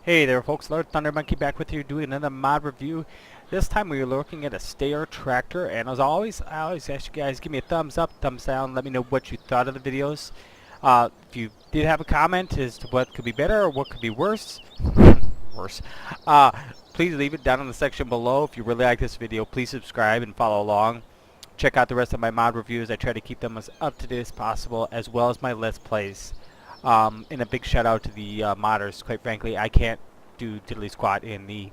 Hey there folks, Lord Thunder Monkey back with you doing another mod review. This time we are looking at a Steyr tractor, and as always, I always ask you guys give me a thumbs up, thumbs down, let me know what you thought of the videos. If you did have a comment as to what could be better or what could be worse, worse, uh, please leave it down in the section below. If you really like this video, please subscribe and follow along. Check out the rest of my mod reviews. I try to keep them as up to date as possible, as well as my Let's Plays. And a big shout out to the modders. Quite frankly, I can't do diddly squat in the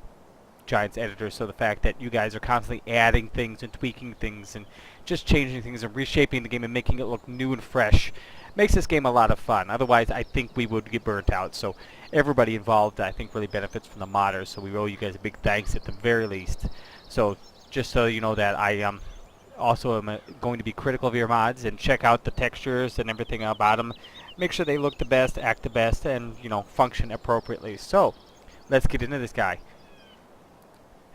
Giants editor, so the fact that you guys are constantly adding things and tweaking things and just changing things and reshaping the game and making it look new and fresh makes this game a lot of fun. Otherwise, I think we would get burnt out. So everybody involved, I think, really benefits from the modders. So we owe you guys a big thanks at the very least. So just so you know that I also am going to be critical of your mods and check out the textures and everything about them. Make sure they look the best, act the best, and function appropriately. So let's get into this guy.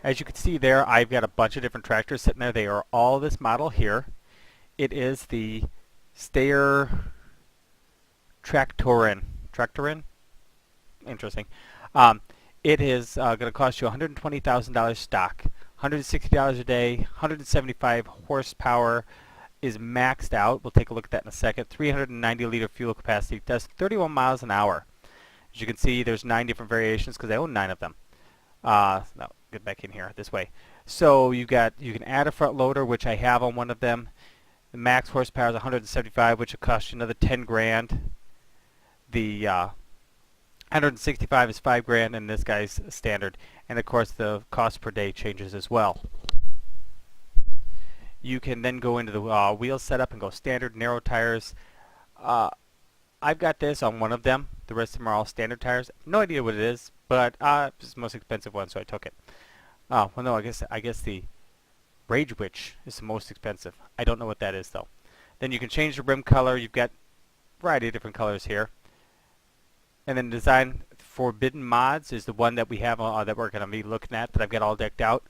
As you can see there, I've got a bunch of different tractors sitting there. They are all this model here. It is the Steyr Tractorin. Tractorin? Interesting. It is going to cost you $120,000 stock. $160 a day, 175 horsepower is maxed out. We'll take a look at that in a second. 390 liter fuel capacity, does 31 miles an hour. As you can see, there's 9 different variations because I own 9 of them. No, get back in here this way. So you can add a front loader, which I have on one of them. The max horsepower is 175, which will cost you another 10 grand. The 165 is 5 grand, and this guy's standard. And of course, the cost per day changes as well. You can then go into the wheel setup and go standard, narrow tires. I've got this on one of them. The rest of them are all standard tires. No idea what it is, but it's the most expensive one, so I took it. Well, no, I guess the Rage Witch is the most expensive. I don't know what that is though. Then you can change the rim color. You've got a variety of different colors here. And then design forbidden mods is the one that we have that we're going to be looking at, that I've got all decked out.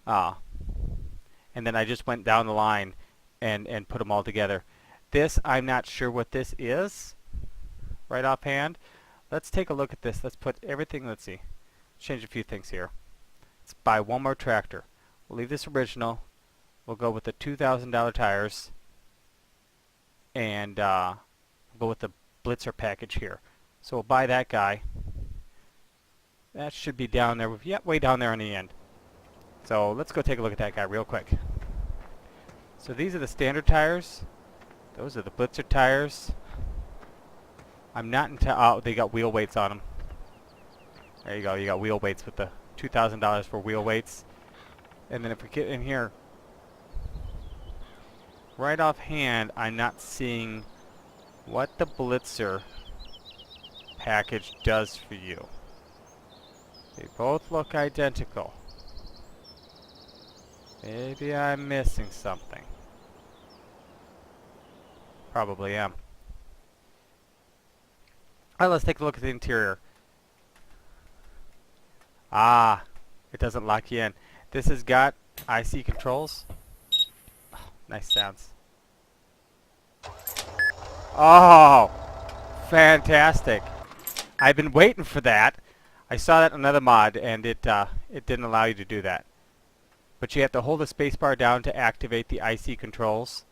And then I just went down the line and put them all together. This, I'm not sure what this is right offhand. Let's take a look at this. Let's put everything, let's see. Change a few things here. Let's buy one more tractor. We'll leave this original. We'll go with the $2,000 tires. And we'll go with the Blitzer package here. So we'll buy that guy. That should be down there. Yep, way down there on the end. So let's go take a look at that guy real quick. So these are the standard tires. Those are the Blitzer tires. I'm not into... Oh, they got wheel weights on them. There you go. You got wheel weights with the $2,000 for wheel weights. And then if we get in here, right offhand, I'm not seeing what the Blitzer package does for you. They both look identical. Maybe I'm missing something. Probably am. Alright, let's take a look at the interior. It doesn't lock you in. This has got IC controls. Oh, nice sounds. Oh, fantastic. I've been waiting for that. I saw that in another mod, and it didn't allow you to do that. But you have to hold the spacebar down to activate the IC controls.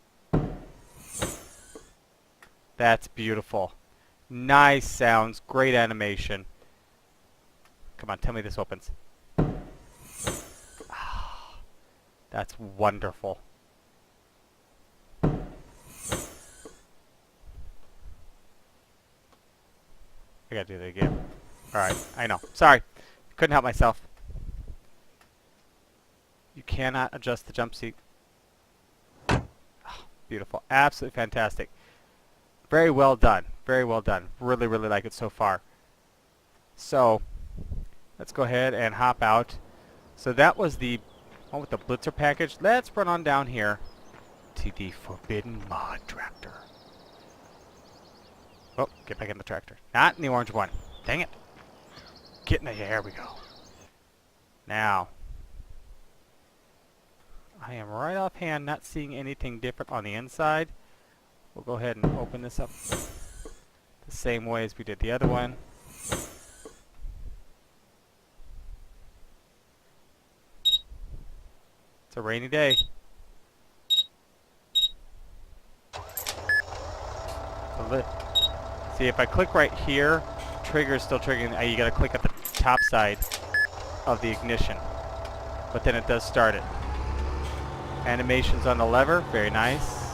That's beautiful. Nice sounds, great animation. Come on, tell me this opens. Oh, that's wonderful. I gotta do that again. Alright, I know. Sorry. Couldn't help myself. You cannot adjust the jump seat. Oh, beautiful. Absolutely fantastic. Very well done. Very well done. Really, really like it so far. So, let's go ahead and hop out. So that was the one with the Blitzer package. Let's run on down here to the Forbidden Mod Tractor. Oh, get back in the tractor. Not in the orange one. Dang it. Get in the... Here we go. Now, I am right offhand not seeing anything different on the inside. We'll go ahead and open this up the same way as we did the other one. It's a rainy day. See, if I click right here, trigger's still triggering. You gotta click at the top side of the ignition. But then it does start it. Animations on the lever, very nice.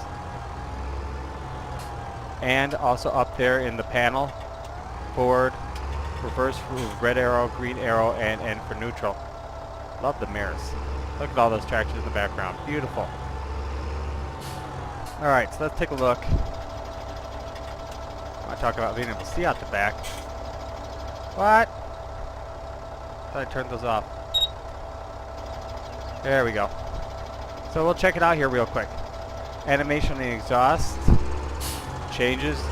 And also up there in the panel, forward, reverse for red arrow, green arrow, and N for neutral. Love the mirrors. Look at all those tractors in the background. Beautiful. Alright, so let's take a look. I want to talk about being able to see out the back. What? Thought I turned those off. There we go. So we'll check it out here real quick. Animation on the exhaust. Changes.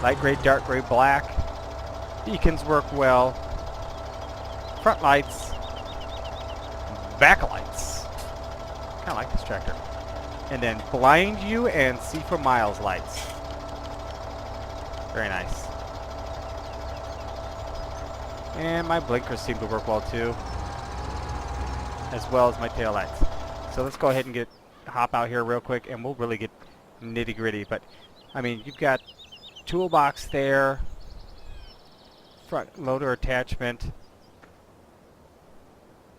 Light gray, dark gray, black. Beacons work well. Front lights. Back lights. Kind of like this tractor. And then blind you and see for miles lights. Very nice. And my blinkers seem to work well too, as well as my tail lights. So let's go ahead and hop out here real quick, and we'll really get nitty gritty. But I mean, you've got toolbox there, front loader attachment,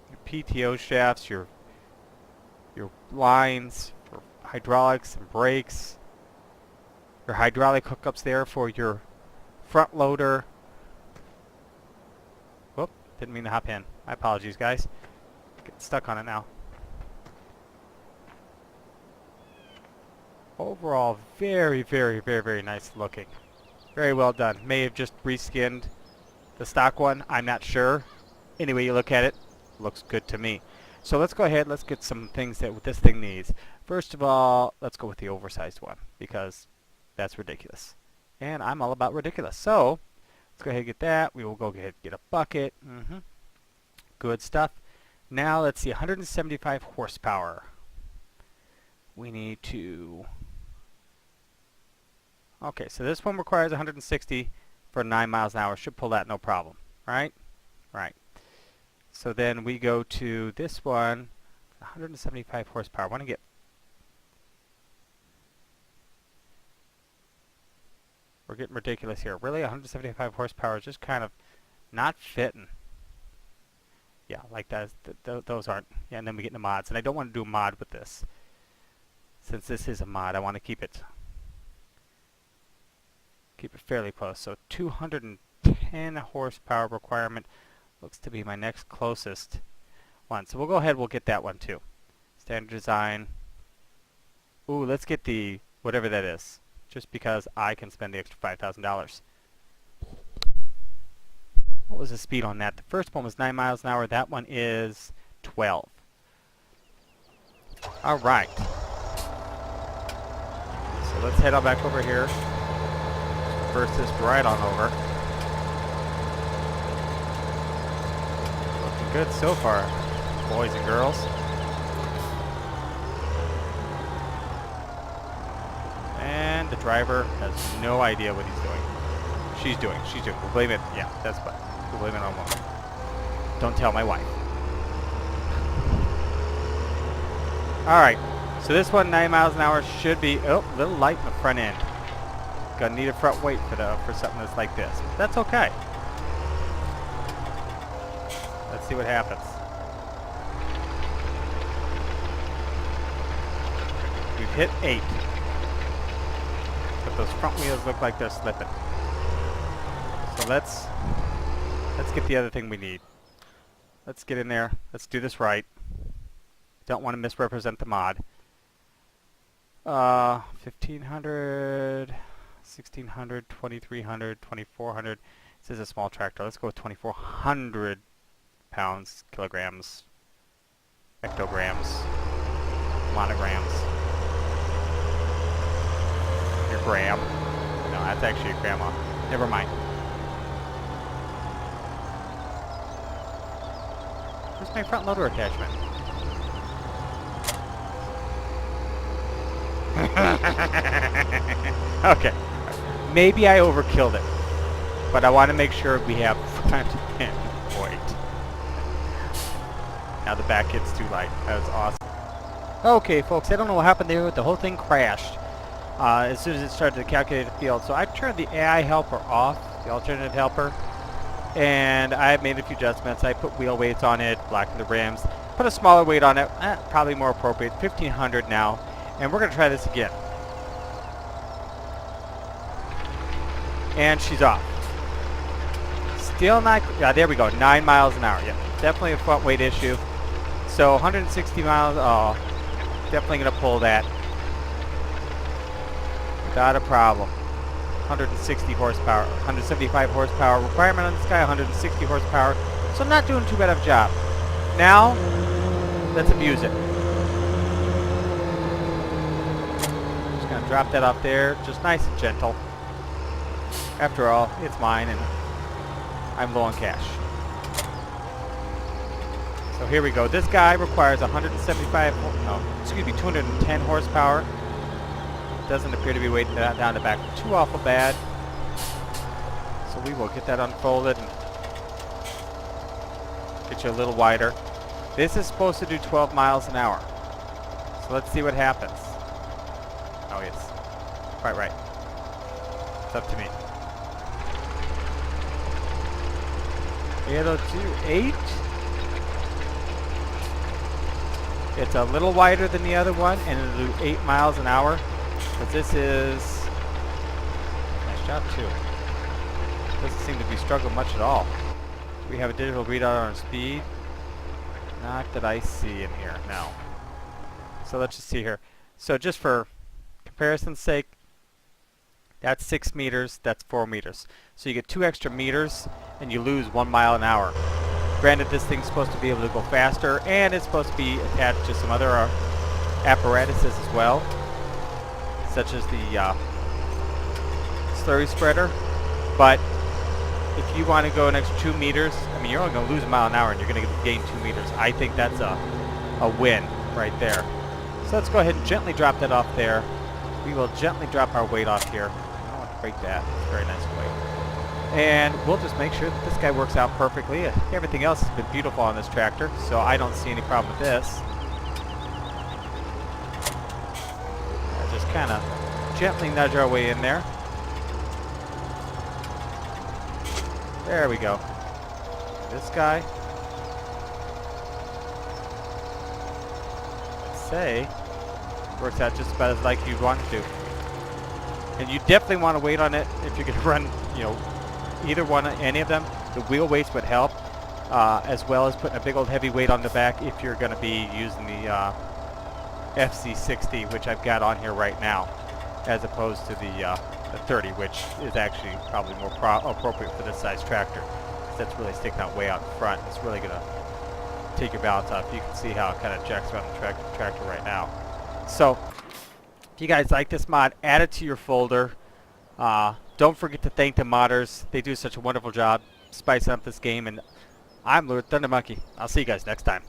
your PTO shafts, your lines for hydraulics and brakes, your hydraulic hookups there for your front loader. Whoop, didn't mean to hop in. My apologies, guys. Getting stuck on it now. Overall, very, very, very, very nice looking. Very well done. May have just reskinned the stock one. I'm not sure. Anyway, you look at it, looks good to me. So let's go ahead. Let's get some things that this thing needs. First of all, let's go with the oversized one because that's ridiculous. And I'm all about ridiculous. So let's go ahead and get that. We will go ahead and get a bucket. Good stuff. Now let's see, 175 horsepower. We need to... Okay, so this one requires 160 for 9 miles an hour. Should pull that no problem, right? Right. So then we go to this one, 175 horsepower. I want to get... We're getting ridiculous here. Really, 175 horsepower is just kind of not fitting. Yeah, like that. Those aren't. Yeah, and then we get into mods. And I don't want to do a mod with this. Since this is a mod, I want to keep it fairly close. So 210 horsepower requirement looks to be my next closest one. So we'll go ahead, we'll get that one too. Standard design. Ooh, let's get the whatever that is. Just because I can spend the extra $5,000. What was the speed on that? The first one was 9 miles an hour. That one is 12. All right. So let's head on back over here. Reverse this right on over. Looking good so far, boys and girls. And the driver has no idea what he's doing. She's doing. We'll blame it. Yeah, that's what. We'll blame it on woman. Don't tell my wife. All right. So this one, 9 miles an hour, should be a little light in the front end. Gonna need a front weight for something that's like this. That's okay. Let's see what happens. We've hit 8. But those front wheels look like they're slipping. So let's get the other thing we need. Let's get in there. Let's do this right. Don't want to misrepresent the mod. 1500, 1600, 2300, 2400. This is a small tractor. Let's go with 2400 pounds, kilograms, hectograms, monograms. Your gram. No, that's actually a grandma. Never mind. Where's my front loader attachment? Okay. Maybe I overkilled it. But I want to make sure we have front end weight. Now the back gets too light. That was awesome. Okay, folks, I don't know what happened there, but the whole thing crashed as soon as it started to calculate the field. So I turned the AI helper off, the alternative helper, and I made a few adjustments. I put wheel weights on it, blackened the rims, put a smaller weight on it, probably more appropriate, 1500 now, and we're going to try this again. And she's off. Still not, there we go, 9 miles an hour. Yeah, definitely a front weight issue. So 160 miles, oh, definitely going to pull that. Without a problem. 160 horsepower, 175 horsepower requirement on this guy, 160 horsepower. So not doing too bad of a job. Now, let's abuse it. Just going to drop that off there, just nice and gentle. After all, it's mine and I'm low on cash. So here we go. This guy requires 210 horsepower. Doesn't appear to be weighting that down the back too awful bad. So we will get that unfolded and get you a little wider. This is supposed to do 12 miles an hour. So let's see what happens. Oh yes, quite right. It's up to me. It'll do 8. It's a little wider than the other one, and it'll do 8 miles an hour. But this is... Nice job, too. Doesn't seem to be struggling much at all. We have a digital readout on speed. Not that I see in here, no. So let's just see here. So just for comparison's sake, that's 6 meters, that's 4 meters. So you get 2 extra meters, and you lose 1 mile an hour. Granted, this thing's supposed to be able to go faster, and it's supposed to be attached to some other apparatuses as well, such as the slurry spreader. But if you want to go an extra 2 meters, I mean, you're only going to lose a mile an hour, and you're going to gain 2 meters. I think that's a win right there. So let's go ahead and gently drop that off there. We will gently drop our weight off here. I don't want to break that. It's a very nice weight. And we'll just make sure that this guy works out perfectly. Everything else has been beautiful on this tractor, so I don't see any problem with this. I'll just kind of gently nudge our way in there. There we go. This guy, let's say, works out just about as like you'd want it to. And you definitely want to wait on it if you're going to run, you know, either one, any of them. The wheel weights would help, as well as putting a big old heavy weight on the back if you're going to be using the FC60, which I've got on here right now, as opposed to the 30, which is actually probably more appropriate for this size tractor. That's really sticking out way out in front. It's really going to take your balance off. You can see how it kind of jacks around the tractor right now. So, if you guys like this mod, add it to your folder. Don't forget to thank the modders. They do such a wonderful job spicing up this game. And I'm Lord Thunder Monkey. I'll see you guys next time.